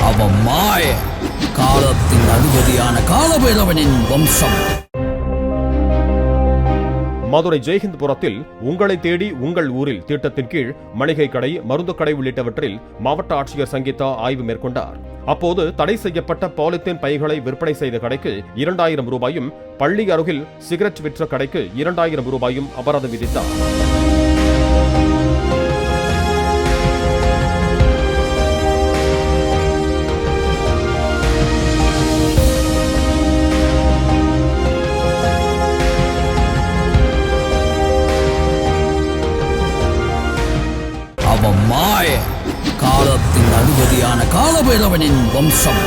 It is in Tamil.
அவன் மாய காலத்தின் அதிபதியான காலபைரவனின் வம்சம். மதுரை ஜெய்ஹிந்த்புரத்தில் உங்களை தேடி உங்கள் ஊரில் திட்டத்தின் கீழ் மளிகை கடை, மருந்து கடை உள்ளிட்டவற்றில் மாவட்ட ஆட்சியர் சங்கீதா ஆய்வு மேற்கொண்டார். அப்போது தடை செய்யப்பட்ட பாலித்தீன் பைகளை விற்பனை செய்த கடைக்கு 2000 ரூபாயும், பள்ளி அருகில் சிகரெட் விற்ற கடைக்கு 2000 ரூபாயும் அபராதம் விதித்தார். அவன் மாய காலத்தின் அதிபதியான காலபைரவனின் வம்சம்.